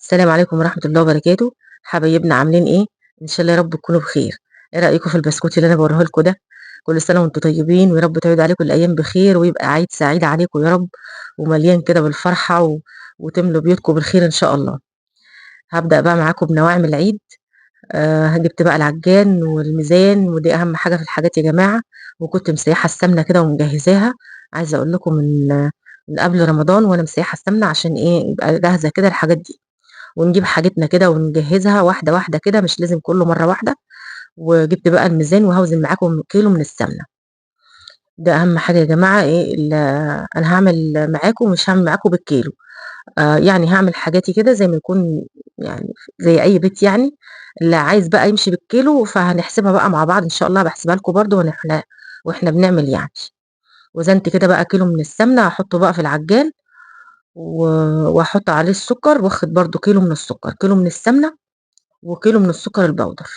السلام عليكم ورحمة الله وبركاته، حبايبنا عاملين إيه؟ إن شاء الله يا رب تكونوا بخير. إيه رأيكم في البسكوت اللي أنا باوريه لكم ده؟ كل سنة وأنتم طيبين ويا رب تعود عليكم الأيام بخير ويبقى عيد سعيد عليكم يا رب، ومليان كده بالفرحة وتملوا بيوتكم بالخير إن شاء الله. هابدأ بقى معاكم بنواعم العيد. جبت بقى العجان والميزان ودي أهم حاجة في الحاجات يا جماعة، وكنت مسيحة السمنة كده ومجهزاها. عايزة أقول لكم من قبل رمضان وأنا مسيحة السمنة عشان إيه يبقى جاهزة كده الحاجات دي. ونجيب حاجتنا كده ونجهزها واحدة واحدة كده، مش لازم كله مرة واحدة. وجبت بقى الميزان وهوزن معاكم كيلو من السمنة. ده أهم حاجة يا جماعة إيه أنا هعمل معاكم، مش هعمل معاكم بالكيلو. يعني هعمل حاجاتي كده زي ما يكون، يعني زي أي بيت يعني. اللي عايز بقى يمشي بالكيلو فهنحسبها بقى مع بعض إن شاء الله، بحسبها لكم برضو واحنا بنعمل يعني. وزنت كده بقى كيلو من السمنة هحطه بقى في العجان، وهحط عليه السكر، واخد برضو كيلو من السكر، كيلو من السمنة وكيلو من السكر البودر.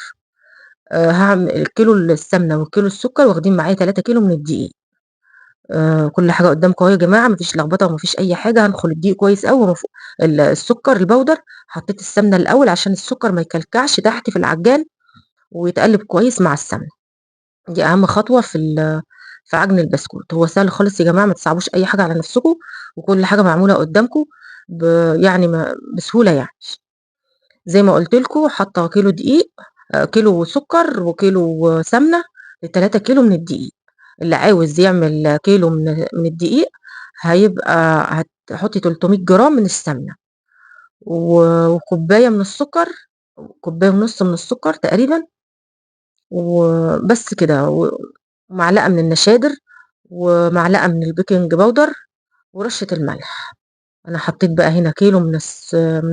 هاعمل كيلو السمنة وكيلو السكر واخدين معايا 3 كيلو من الدقيق. كل حاجة قدامكم اهو يا جماعة، ما فيش لخبطة وما فيش أي حاجة. هنخل الدقيق كويس أوي السكر البودر. حطيت السمنة الأول عشان السكر ما يكلكعش تحت في العجان، ويتقلب كويس مع السمنة. دي أهم خطوة في عجن البسكوت. هو سهل خالص يا جماعة، ما تصعبوش أي حاجة على نفسكم، وكل حاجة معمولة قدامكم ب يعني بسهولة يعني. زي ما قُلت لكم حاطة كيلو دقيق، كيلو سكر وكيلو سمنة ل3 كيلو من الدقيق. اللي عاوز يعمل كيلو من الدقيق هيبقى هتحطي 300 جرام من السمنة، وكوباية من السكر، كوباية ونص من السكر تقريبًا، وبس كده، ومعلقة من النشادر، ومعلقة من البيكنج باودر، ورشة الملح. أنا حطيت بقى هنا كيلو من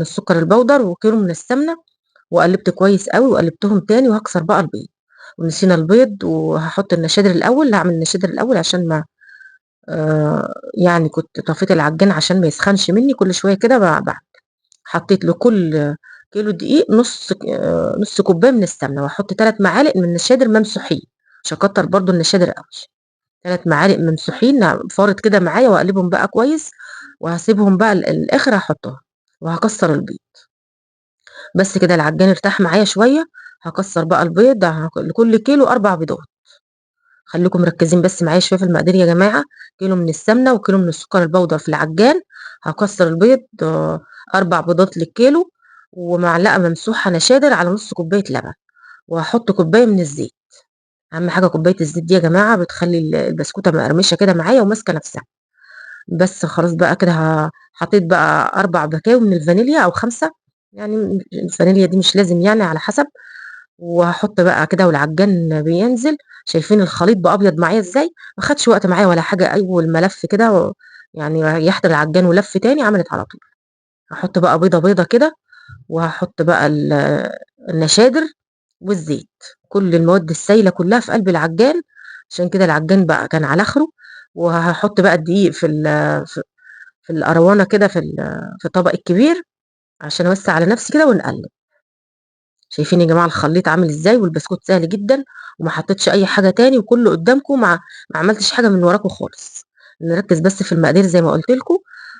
السكر البودر وكيلو من السمنة، وقلبت كويس أوي وقلبتهم تاني، وهاكسر بقى البيض. ونسينا البيض، وهاحط النشادر الأول، هاعمل النشادر الأول عشان ما يعني كنت طفيت العجان عشان ما يسخنش مني كل شوية كده حطيت لكل كيلو دقيق نص كوباية من السمنة، وهاحط 3 معالق من النشادر ممسوحين، مش هاكتر برضه النشادر أوي. 3 معالق ممسوحين فارت كده معايا، وأقلبهم بقى كويس، وهاسيبهم بقى الآخر هاحطهم، وهاكسر البيض. بس كده العجان ارتاح معايا شوية، هاكسر بقى البيض لكل كيلو 4 بيضات. خليكم مركزين بس معايا شوية في المقادير يا جماعة. كيلو من السمنة وكيلو من السكر البودر في العجان، هاكسر البيض 4 بيضات للكيلو، ومعلقة ممسوحة نشادر على نص كوباية لبن، وهاحط كوباية من الزيت. أهم حاجة كوباية الزيت دي يا جماعة بتخلي البسكوتة مقرمشة كده معايا وماسكة نفسها. بس خلاص بقى كده حطيت بقى 4 بكاوي من الفانيليا أو 5، يعني الفانيليا دي مش لازم يعني على حسب. وهاحط بقى كده والعجان بينزل. شايفين الخليط بقى أبيض معايا إزاي؟ ما خدش وقت معايا ولا حاجة، أول ما لَف كده يعني ريحت العجان ولَف تاني عملت على طول. هاحط بقى بيضة بيضة كده، وهاحط بقى النشادر والزيت، كل المواد السايلة كلها في قلب العجان، عشان كده العجان بقى كان على آخره. وهاحط بقى الدقيق في في القروانة كده في الطبق الكبير عشان أوسّع على نفسي كده ونقلّب. شايفين يا جماعة الخليط عامل إزاي، والبسكوت سهل جدًا، وما حطيتش أي حاجة تاني، وكلّه قدّامكم، ما عملتش حاجة من وراكم خالص. نركّز بس في المقادير زي ما قُلت لكم،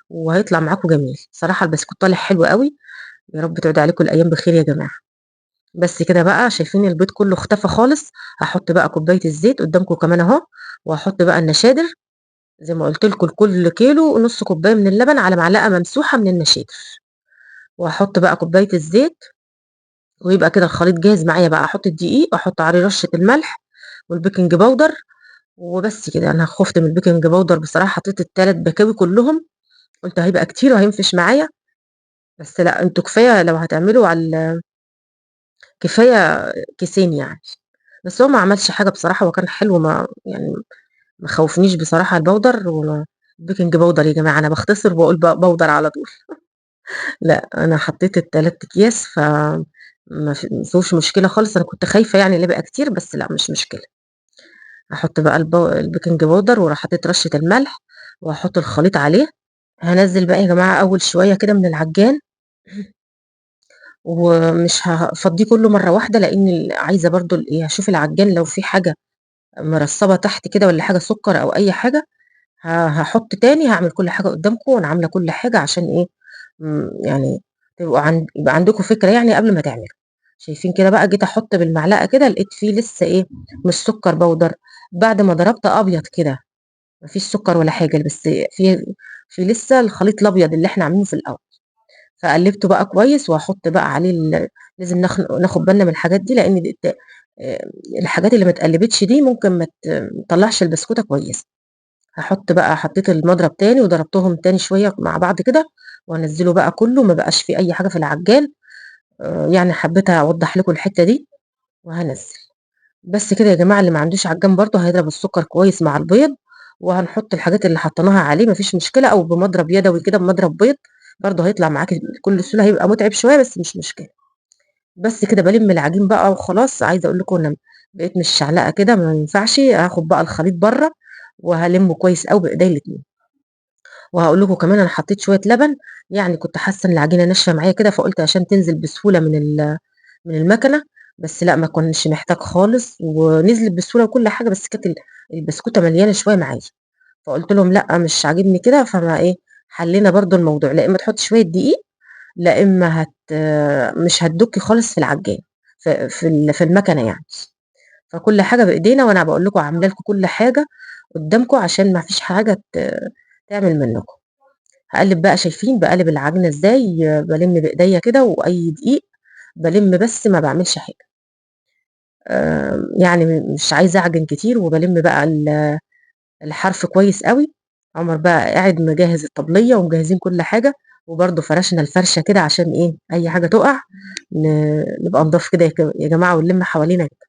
وهيطلع معاكم جميل. صراحة البسكوت طالع حلو أوي، يا رب تعود عليكم الأيام بخير يا جماعة. بس كده بقى شايفين البيض كلّه اختفى خالص. هاحط بقى كوباية الزيت قدّامكم كمان أهو، وهاحط بقى النشادر زي ما قُلت لكم لكل كيلو نُص كوباية من اللبن على معلقة ممسوحة من النشادر، وهاحط بقى كوباية الزيت، ويبقى كده الخليط جاهز معايا. بقى أحط الدقيق وأحط عليه رشة الملح والبيكنج باودر، وبس كده. أنا خُفت من البيكنج باودر بصراحة، حطيت ال3 بكاوي كلّهم، قُلت هيبقى كتير وهينفش معايا، بس لأ، أنتم كفاية لو هتعملوا كفاية كيسين يعني. بس هو ما عملش حاجة بصراحة، هو كان حلو، ما يعني ما خوّفنيش بصراحة البودر البيكنج باودر يا جماعة، أنا باختصر وباقول باودر على طول. لأ، أنا حطيت ال3 أكياس ما فيهوش مشكلة خالص. أنا كنت خايفة يعني اللي يبقى كتير، بس لأ مش مشكلة. هاحط بقى البيكنج باودر، وأروح حاطط رشة الملح، وهاحط الخليط عليه. هانزّل بقى يا جماعة أول شوية كده من العجان، ومش هافضّيه كلّه مرّة واحدة، لإن عايزة برضه إيه، هاشوف العجان لو في حاجة مرصّبة تحت كده والّا حاجة سُكّر أو أي حاجة، هاحط تاني. هاعمل كل حاجة قدّامكم وأنا عاملة كل حاجة عشان إيه، يعني يبقى عندكم فكرة يعني قبل ما تعملوا. شايفين كده بقى جيت أحط بالمعلقة كده لقيت فيه لسه إيه، مش سكر بودر، بعد ما ضربت أبيض كده، ما فيش سكر ولا حاجة، بس في لسه الخليط الأبيض اللي إحنا عاملينه في الأول. فقلبته بقى كويس وهاحط بقى عليه لازم ناخد بالنا من الحاجات دي، لأن الحاجات اللي ما اتقلبتش دي ممكن ما تطلعش البسكوتة كويسة. حطيت المضرب تاني وضربتهم تاني شوية مع بعض كده، وانزله بقى كله ما بقاش فيه اي حاجة في العجان. يعني حبيت اوضح لكم الحتة دي وهنزل. بس كده يا جماعة، اللي ما عندوش عجان برضه هيضرب السكر كويس مع البيض، وهنحط الحاجات اللي حطيناها عليه مفيش مشكلة، او بمضرب يدوي كده بمضرب بيض برضه هيطلع معاكي بكل سهولة. هيبقى متعب شوية بس مش مشكلة. بس كده بالم العجين بقى وخلاص. عايزة اقول لكم انا بقيت مش شعلقة كده، ما ينفعش. هاخد بقى الخليط بره وهلمه كويس قوي بايديا الاتنين. وهاقول لكم كمان أنا حطيت شوية لبن، يعني كنت حاسة إن العجينة ناشفة معايا كده، فقُلت عشان تنزل بسهولة من المكنة، بس لأ ما كانش محتاج خالص، ونزلت بسهولة وكل حاجة، بس كانت البسكوتة مليانة شوية معايا. فقُلت لهم: "لأ مش عاجبني كده." فما إيه، حلينا برضه الموضوع، لا إما تحطي شوية دقيق، لا إما مش هتدُكّي خالص في العجان، في المكنة يعني. فكل حاجة بإيدينا، وأنا باقول لكم عاملة لكم كل حاجة قدّامكم عشان ما فيش حاجة تعمل منّكم. هاقلِّب بقى، شايفين باقلِّب العجينة إزاي، بالِم بإيديّا كده وأي دقيق بالِم بس ما باعملش حاجة. يعني مش عايزة أعجن كتير، وبالِم بقى الحرف كويس أوي. عمر بقى قاعد مجهّز الطبلية ومجهّزين كل حاجة، وبرضه فرشنا الفرشة كده عشان إيه، أي حاجة تُقع ن نبقى نضاف كده يا جماعة ونلِم حوالينا كده.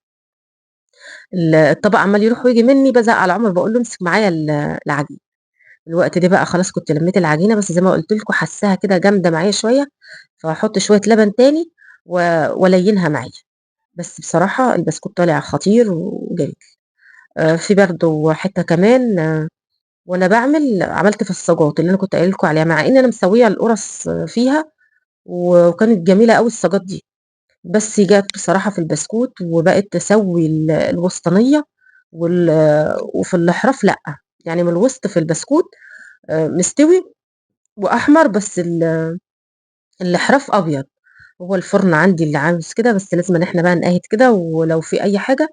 الطبق عمّال يروح وييجي منّي، بازعق على عمر باقول له: "امسك معايا العجينة." الوقت ده بقى خلاص كنت لمّيت العجينة، بس زي ما قُلت لكم حاسّاها كده جامدة معايا شوية، فهاحط شوية لبن تاني وأليّنها معايا. بس بصراحة البسكوت طالع خطير وجميل. في برضه حتّة كمان، وأنا عملت فصّاجات اللي أنا كنت قايله لكم عليها، مع إن أنا مسوية القرص فيها وكانت جميلة أوي الصاجات دي، بس جات بصراحة في البسكوت وبقت تسوي الوسطانية وال وفي الأحراف لأ، يعني من الوسط في البسكوت مستوي وأحمر، بس الأحراف أبيض. هو الفرن عندي اللي عاوز كده، بس لازمًا إحنا بقى نقايد كده، ولو في أي حاجة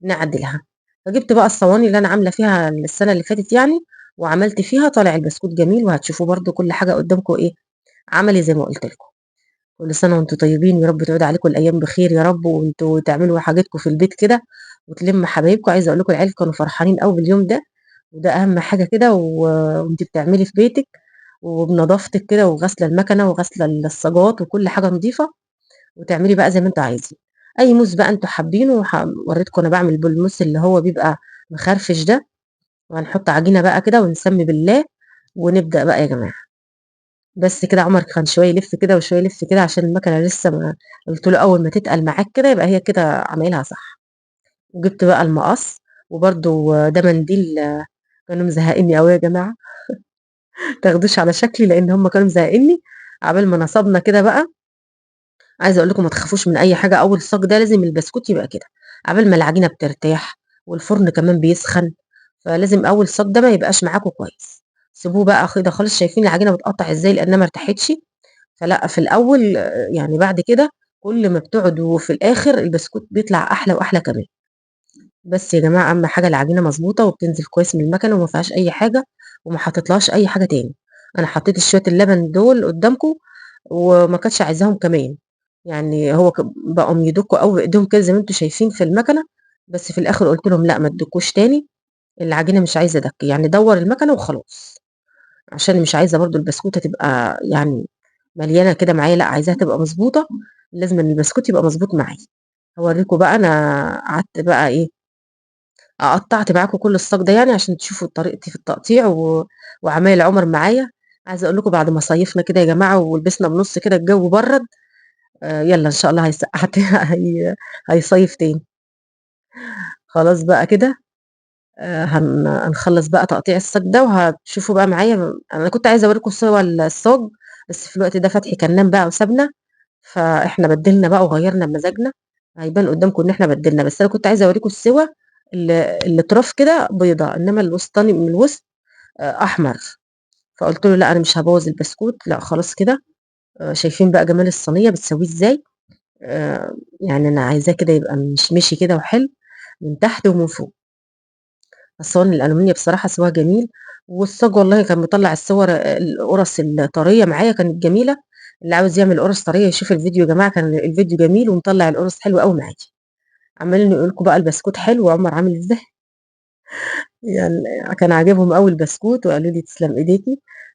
نعدلها. فجبت بقى الصواني اللي أنا عاملة فيها السنة اللي فاتت يعني، وعملت فيها، طالع البسكوت جميل، وهتشوفوه برضه كل حاجة قدامكم إيه، عملي زي ما قُلت لكم. كل سنة وأنتم طيبين، يا رب تعود عليكم الأيام بخير يا رب، وأنتم تعملوا حاجتكم في البيت كده، وتلمّوا حبايبكم. عايزة أقول لكم العيال كانوا فرحانين أوي باليوم ده، وده أهم حاجة كده، وأنتِ بتعملي في بيتِك وبنضافتِك كده، وغاسلة المكنة وغاسلة الصاجات وكل حاجة نضيفة، وتعملي بقى زي ما أنتم عايزين. أي موس بقى أنتم حابينه، وريتكم أنا باعمل بالموس اللي هو بيبقى مخرفش ده، وهنحط عجينة بقى كده ونسمي بالله، ونبدأ بقى يا جماعة. بس كده عمر كان شوية يلف كده وشوية يلف كده عشان المكنة لسه ما قُلت له أول ما تتقل معاك كده يبقى هي كده عاملها صح. وجبت بقى المقص، وبرضه ده منديل. كانوا مزهقينّي أوي يا جماعة، ما تاخدوش على شكلي لإن هُم كانوا مزهقينّي. عقبال ما نصبنا كده بقى، عايزة أقول لكم ما تخافوش من أي حاجة، أول صاج ده لازم البسكوت يبقى كده، عقبال ما العجينة بترتاح والفرن كمان بيسخن، فلازم أول صاج ده ما يبقاش معاكم كويس. سيبوه بقى كده خالص. شايفين العجينة بتقطّع إزاي لإنها ما ارتاحتش؟ فلأ، في الأول يعني بعد كده كل ما بتقعد وفي الآخر البسكوت بيطلع أحلى وأحلى كمان. بس يا جماعة أهم حاجة العجينة مضبوطة وبتنزل كويس من المكنة وما فيهاش أي حاجة، وما حطيتلهاش أي حاجة تاني. أنا حطيت شوية اللبن دول قدّامكم وما كانتش عايزاهم كمان، يعني هو بقوا يدوكوا أوي بإيديهم كده زي ما أنتم شايفين في المكنة، بس في الآخر قُلت لهم: "لأ ما تدوكوش تاني، العجينة مش عايزة دَك، يعني دوّر المكنة وخلاص." عشان مش عايزة برضه البسكوتة تبقى يعني مليانة كده معايا، لأ عايزاها تبقى مضبوطة، لازمًا البسكوت يبقى مضبوط معايا. هاورّيكم بقى أنا قعدت بقى إيه، قطّعت معاكم كل الصاج ده يعني عشان تشوفوا طريقتي في التقطيع وعمايل عُمر معايا. عايزة أقول لكم بعد ما صيّفنا كده يا جماعة ولبسنا بنُص كده الجو برّد، يالّا إن شاء الله هيسقّع هيصيّف تاني. خلاص بقى كده، هنخلّص بقى تقطيع الصاج ده وهتشوفوا بقى معايا. أنا كنت عايزة أورّيكم صور الصاج، بس في الوقت ده فتحي كان نام بقى وسابنا، فإحنا بدّلنا بقى وغيّرنا بمزاجنا. هيبان قدّامكم إن إحنا بدّلنا، بس أنا كنت عايزة أورّيكم السِوَى الأطراف كده بيضا، إنّما الوسطاني من الوسط أحمر. فقُلت له: "لأ أنا مش هابوّظ البسكوت، لأ خلاص كده." شايفين بقى جمال الصينية بتسويه إزاي. يعني أنا عايزاه كده يبقى مشمشي كده وحلو من تحت ومن فوق. الصواني الألومنيا بصراحة سواها جميل، والصاج والله كان مطلّع القرص الطرية معايا كانت جميلة. اللي عاوز يعمل قرص طرية يشوف الفيديو يا جماعة، كان الفيديو جميل ومطلّع القرص حلوة أوي معايا. عمّالين يقولوا لكم بقى البسكوت حلو وعمر عامل إزاي. يعني كان عاجبهم أوي البسكوت وقالوا لي تسلم إيديكِ،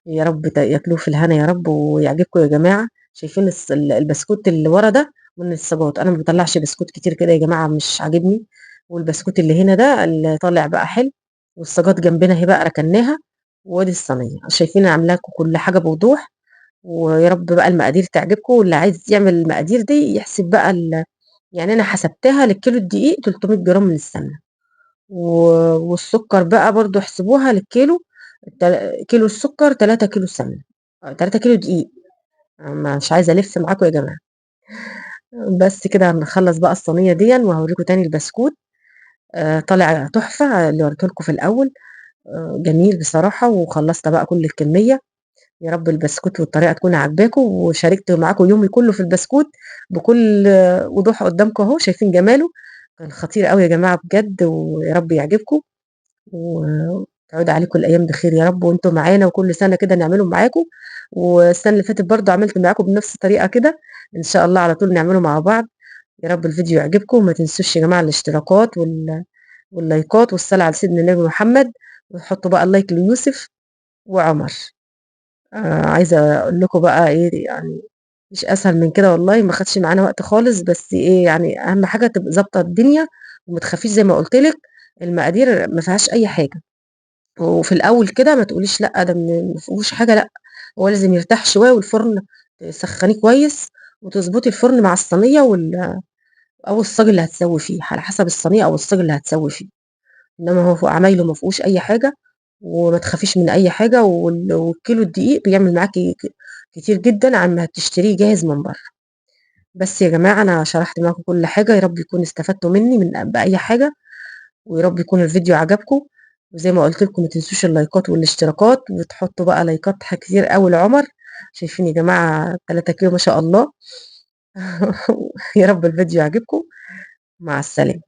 يا رب ياكلوه في الهنا يا رب ويعجبكم يا جماعة. شايفين البسكوت اللي ورا ده من الصاجات، أنا ما باطلّعش بسكوت كتير كده يا جماعة مش عاجبني، والبسكوت اللي هنا ده اللي طالع بقى حلو، والصاجات جنبنا أهي بقى ركناها، وادي الصينية. شايفين عاملة لكم كل حاجة بوضوح، ويا رب بقى المقادير تعجبكم، واللي عايز يعمل المقادير دي يحسب بقى يعني أنا حسبتها للكيلو الدقيق 300 جرام من السمنة. و والسكر بقى برضه احسبوها للكيلو، كيلو السكر 3 كيلو سمنة، 3 كيلو دقيق. مش عايزة ألِف معاكم يا جماعة. بس كده هنخلّص بقى الصينية ديًا وهاوريكم تاني البسكوت. طالع تحفة اللي وريته لكم في الأول. جميل بصراحة وخلّصت بقى كل الكمية. يا رب البسكوت والطريقة تكون عاجباكم، وشاركت معاكم يومي كله في البسكوت بكل وضوح قدّامكم أهو، شايفين جماله. كان خطير أوي يا جماعة بجد، ويا رب يعجبكم. وتعود عليكم الأيام بخير يا رب وأنتم معانا، وكل سنة كده نعمله معاكم. والسنة اللي فاتت برضه عملت معاكم بنفس الطريقة كده، إن شاء الله على طول نعمله مع بعض. يا رب الفيديو يعجبكم، وما تنسوش يا جماعة الاشتراكات واللايكات والصلاة على سيدنا النبي محمد، وتحطوا بقى اللايك ليوسف وعمر. عايزة أقول لكم بقى إيه يعني، مش أسهل من كده والله، ما خدش معانا وقت خالص، بس إيه يعني أهم حاجة تبقي ضابطة الدنيا وما تخافيش زي ما قُلت لِك. المقادير ما فيهاش أي حاجة. وفي الأول كده ما تقوليش لأ ده ما فيهوش حاجة لأ، هو لازم يرتاح شوية والفرن تسخّنيه كويس، وتضبطي الفرن مع الصينية أو الصاج اللي هتسوّي فيه، على حسب الصينية أو الصاج اللي هتسوّي فيه. إنما هو عمايله ما فيهوش أي حاجة، وما تخافيش من أي حاجة، والكيلو الدقيق بيعمل معاكِ كتير جدًا عن ما تشتريه جاهز من برّه. بس يا جماعة أنا شرحت معاكم كل حاجة، يا رب يكونوا استفدتوا مني بأي حاجة، ويا رب يكون الفيديو عجبكم. وزي ما قُلت لكم ما تنسوش اللايكات والاشتراكات، وتحطّوا بقى لايكات كتير أوي لعمر. شايفين يا جماعة 3 كيلو ما شاء الله. يا رب الفيديو يعجبكم. مع السلامة.